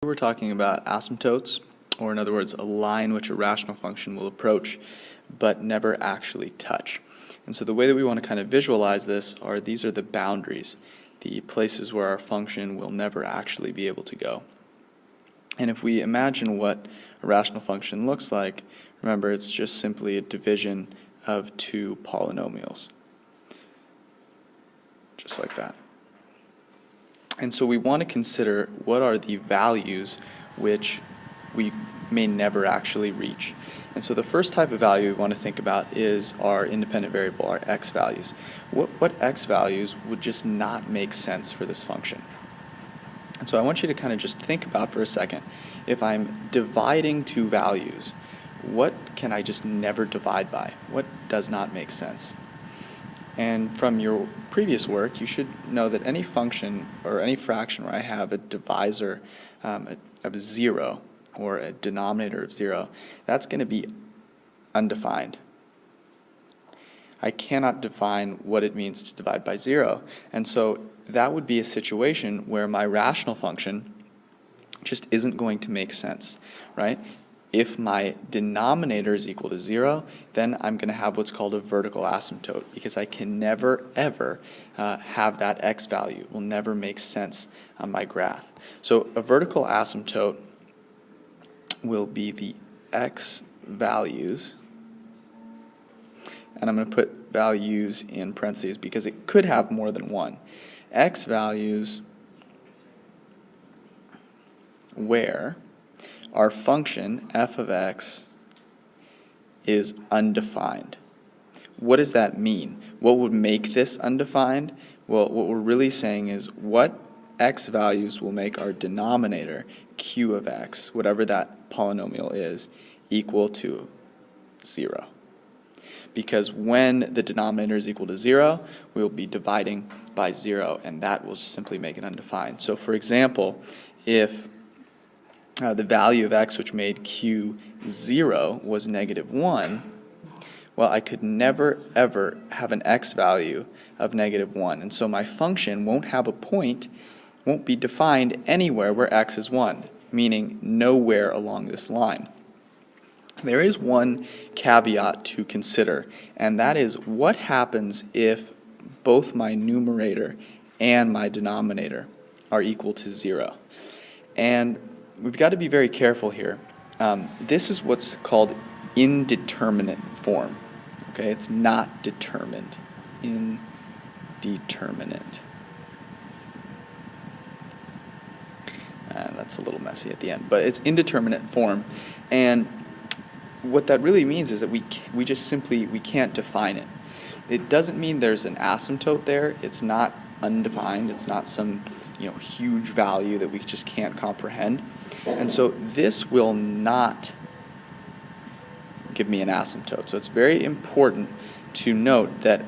we're talking about asymptotes, or in other words, a line which a rational function will approach but never actually touch. And so the way that we want to kind of visualize this are these are the boundaries, the places where our function will never actually be able to go. And if we imagine what a rational function looks like, remember it's just simply a division of two polynomials, just like that. And so we want to consider what are the values which we may never actually reach. And so the first type of value we want to think about is our independent variable, our x values. What x values would just not make sense for this function? And so I want you to kind of just think about for a second, if I'm dividing two values, what can I just never divide by? What does not make sense? And from your previous work, you should know that any function or any fraction where I have a divisor of 0 or a denominator of 0, that's going to be undefined. I cannot define what it means to divide by 0. And so that would be a situation where my rational function just isn't going to make sense, right? If my denominator is equal to 0, then I'm going to have what's called a vertical asymptote, because I can never, ever have that x value. It will never make sense on my graph. So a vertical asymptote will be the x values, and I'm going to put values in parentheses because it could have more than one. X values where our function f of x is undefined. What does that mean? What would make this undefined? Well, what we're really saying is what x values will make our denominator, q of x, whatever that polynomial is, equal to 0. Because when the denominator is equal to 0, we will be dividing by 0, and that will simply make it undefined. So for example, if the value of x which made q 0 was -1, well, I could never ever have an x value of -1, and so my function won't have a point, won't be defined anywhere where x is 1, meaning nowhere along this line. There is one caveat to consider, and that is what happens if both my numerator and my denominator are equal to 0. And we've got to be very careful here. This is what's called indeterminate form. Okay, it's not determined. Indeterminate. That's a little messy at the end, but it's indeterminate form. And what that really means is that we just simply can't define it. It doesn't mean there's an asymptote there. It's not undefined. It's not some huge value that we just can't comprehend. And so this will not give me an asymptote. So it's very important to note that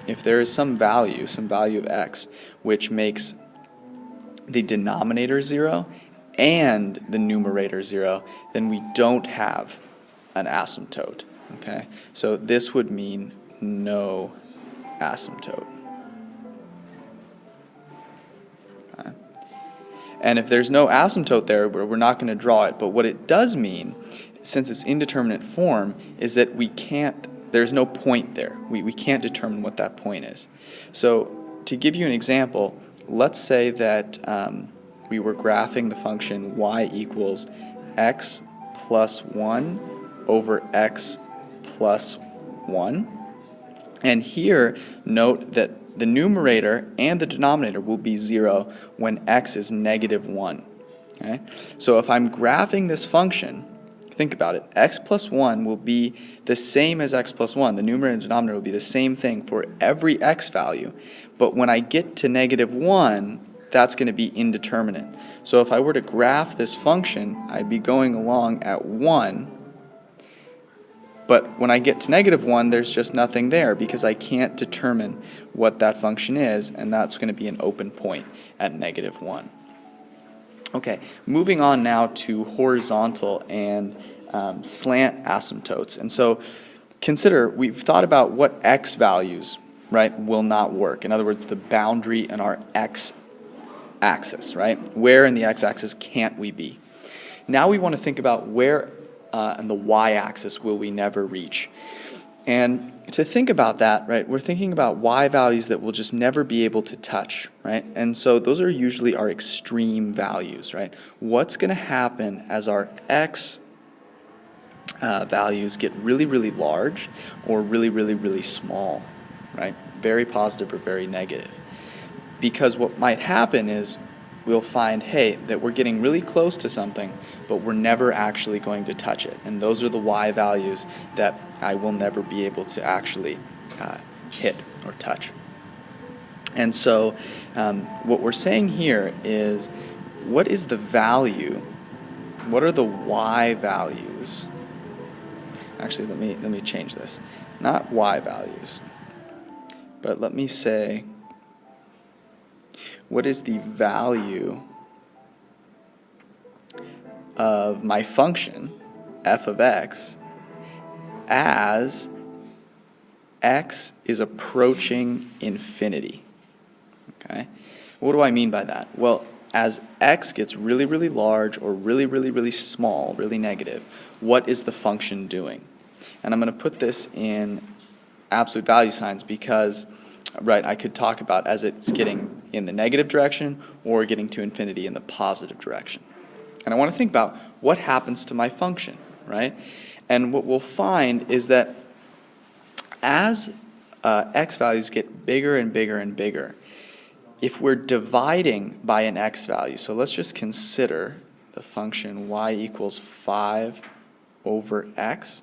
if there is some value of x, which makes the denominator 0 and the numerator 0, then we don't have an asymptote. Okay? So this would mean no asymptote. And if there's no asymptote there, we're not going to draw it. But what it does mean, since it's indeterminate form, is that there's no point there. We can't determine what that point is. So to give you an example, let's say that we were graphing the function y equals x plus 1 over x plus 1. And here, note that the numerator and the denominator will be 0 when x is -1. Okay? So if I'm graphing this function, think about it. X plus 1 will be the same as x plus 1. The numerator and denominator will be the same thing for every x value. But when I get to -1, that's going to be indeterminate. So if I were to graph this function, I'd be going along at 1. But when I get to -1, there's just nothing there because I can't determine what that function is, and that's going to be an open point at -1. Okay, moving on now to horizontal and slant asymptotes. And so consider, we've thought about what x values, right, will not work. In other words, the boundary in our x axis, right? Where in the x-axis can't we be? Now we want to think about where on the y-axis will we never reach. And to think about that, right, we're thinking about y values that we'll just never be able to touch, right? And so those are usually our extreme values, right? What's going to happen as our x values get really, really large or really, really, really small, right? Very positive or very negative. Because what might happen is we'll find, hey, that we're getting really close to something, but we're never actually going to touch it. And those are the y values that I will never be able to actually hit or touch. And so what we're saying here is, what is the value? What are the y values? Actually, let me change this. Not y values, but let me say, what is the value of my function, f of x, as x is approaching infinity? Okay? What do I mean by that? Well, as x gets really, really large or really, really, really small, really negative, what is the function doing? And I'm going to put this in absolute value signs because, right, I could talk about as it's getting in the negative direction or getting to infinity in the positive direction. And I want to think about what happens to my function, right? And what we'll find is that as x values get bigger and bigger and bigger, if we're dividing by an x value, so let's just consider the function y equals 5 over x.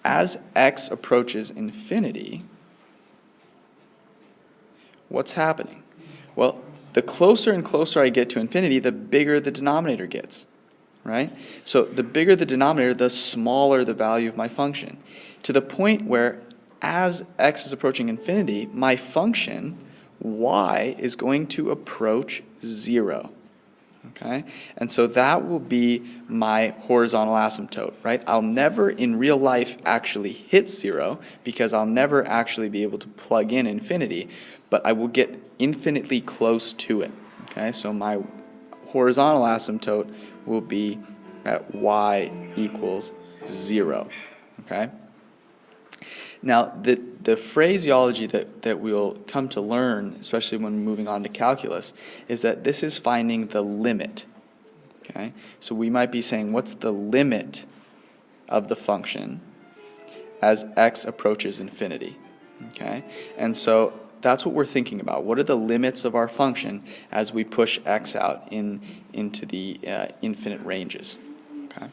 As x approaches infinity, what's happening? Well, the closer and closer I get to infinity, the bigger the denominator gets, right? So the bigger the denominator, the smaller the value of my function, to the point where as x is approaching infinity, my function y is going to approach 0. Okay? And so that will be my horizontal asymptote, right? I'll never in real life actually hit 0 because I'll never actually be able to plug in infinity, but I will get infinitely close to it. Okay? So my horizontal asymptote will be at y equals 0. Okay? Now, the phraseology that we'll come to learn, especially when moving on to calculus, is that this is finding the limit. Okay? So we might be saying, what's the limit of the function as x approaches infinity? Okay? And so that's what we're thinking about. What are the limits of our function as we push x out into the infinite ranges? Okay?